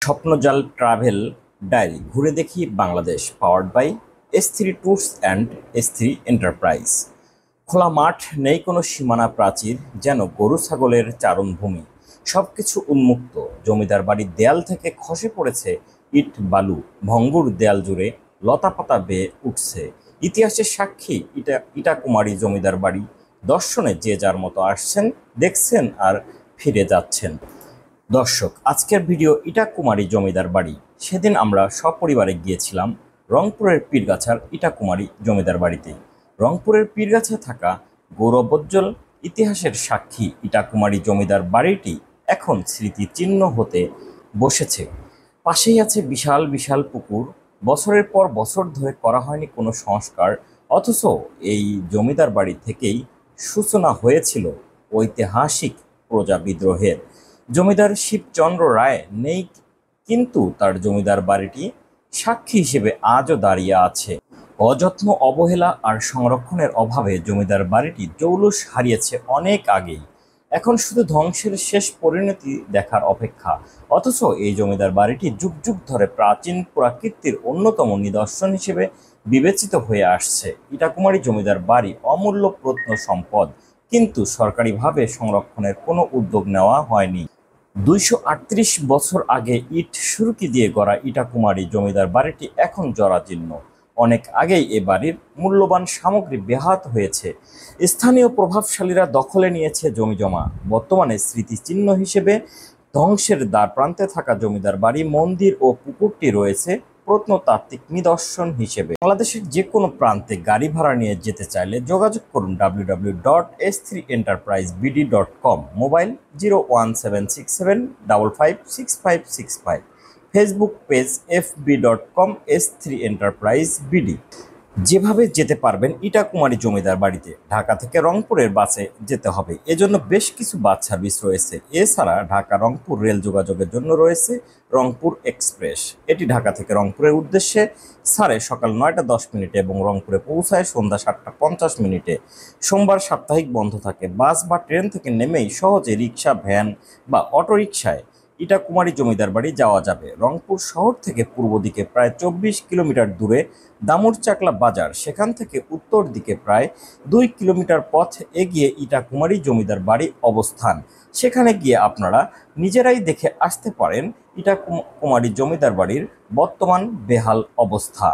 Swapnojaal travel diary ঘুরে দেখি Bangladesh powered by S3 tours and S3 enterprise. খোলা মাঠ, নেই কোনো সীমানা প্রাচীর, যেন গরু ছাগলের চারণভূমি। সবকিছু উন্মুক্ত। জমিদার বাড়ির দেয়াল থেকে খসে পড়েছে ইট বালু, ভঙ্গুর দেয়াল জুড়ে লতাপাতা বেয়ে উঠছে। ইতিহাসের সাক্ষী ইটাকুমারী জমিদার বাড়ি। দর্শনে যে যার মতো আসছেন, দেখছেন আর ফিরে যাচ্ছেন। দর্শক, আজকের ভিডিও ইটাকুমারী জমিদার বাড়ি। সেদিন আমরা সপরিবারে গিয়েছিলাম রংপুরের পীরগাছার ইটাকুমারী জমিদার বাড়িতে। রংপুরের পীরগাছায় থাকা গৌরবোজ্জ্বল ইতিহাসের সাক্ষী ইটাকুমারী জমিদার বাড়িটি এখন স্মৃতিচিহ্ন হতে বসেছে। পাশেই আছে বিশাল বিশাল পুকুর। বছরের পর বছর ধরে করা হয়নি কোনো সংস্কার, অথচ এই জমিদার বাড়ি থেকেই সূচনা হয়েছিল ঐতিহাসিক প্রজা বিদ্রোহের। জমিদার শিবচন্দ্র রায় নেই, কিন্তু তার জমিদার বাড়িটি সাক্ষী হিসেবে আজও দাঁড়িয়ে আছে। অযত্ন, অবহেলা আর সংরক্ষণের অভাবে জমিদার বাড়িটি জৌলুস হারিয়েছে অনেক আগেই। এখন শুধু ধ্বংসের শেষ পরিণতি দেখার অপেক্ষা। অথচ এই জমিদার বাড়িটি যুগ যুগ ধরে প্রাচীন পুরাকীর্তির অন্যতম নিদর্শন হিসেবে বিবেচিত হয়ে আসছে। ইটাকুমারী জমিদার বাড়ি অমূল্য প্রত্নসম্পদ, কিন্তু সরকারিভাবে সংরক্ষণের কোনো উদ্যোগ নেওয়া হয়নি। 238 বছর আগে ইট সুরকি দিয়ে গড়া ইটাকুমারী জমিদার বাড়িটি এখন জরাজীর্ণ। অনেক আগেই এ বাড়ির মূল্যবান সামগ্রী ব্যাহত হয়েছে। স্থানীয় প্রভাবশালীরা দখলে নিয়েছে জমিজমা। বর্তমানে স্মৃতিচিহ্ন হিসেবে ধ্বংসের দ্বার প্রান্তে থাকা জমিদার বাড়ি, মন্দির ও পুকুরটি রয়েছে প্রত্নতাত্ত্বিক নিদর্শন হিসেবে। বাংলাদেশের যে কোনো প্রান্তে গাড়ি ভাড়া নিয়ে যেতে চাইলে যোগাযোগ করুন www.s3enterprisebd.com। Mobile 01767556565। Facebook page fb.com/S3 enterprise BD. যেভাবে যেতে পারবেন ইটাকুমারী জমিদার বাড়িতে, ঢাকা থেকে রংপুরের বাসে যেতে হবে। এজন্য বেশ কিছু বাস সার্ভিস রয়েছে। এছাড়া ঢাকা রংপুর রেল যোগাযোগের জন্য রয়েছে রংপুর এক্সপ্রেস। এটি ঢাকা থেকে রংপুরের উদ্দেশ্যে ছাড়ে সকাল 9টা 10 এবং রংপুরে পৌঁছায় সন্ধ্যা 7টা 50। সোমবার সাপ্তাহিক বন্ধ থাকে। বাস বা ট্রেন থেকে নেমেই সহজে রিক্সা, ভ্যান বা অটোরিকশায় ইটাকুমারী জমিদার বাড়ি যাওয়া যাবে। রংপুর শহর থেকে পূর্ব দিকে প্রায় 24 কিলোমিটার দূরে দামুরচাকলা বাজার, সেখান থেকে উত্তর দিকে প্রায় 2 কিলোমিটার পথ এগিয়ে ইটাকুমারী জমিদার বাড়ি অবস্থান। সেখানে গিয়ে আপনারা নিজেরাই দেখে আসতে পারেন ইটাকুমারী জমিদার বাড়ির বর্তমান বেহাল অবস্থা।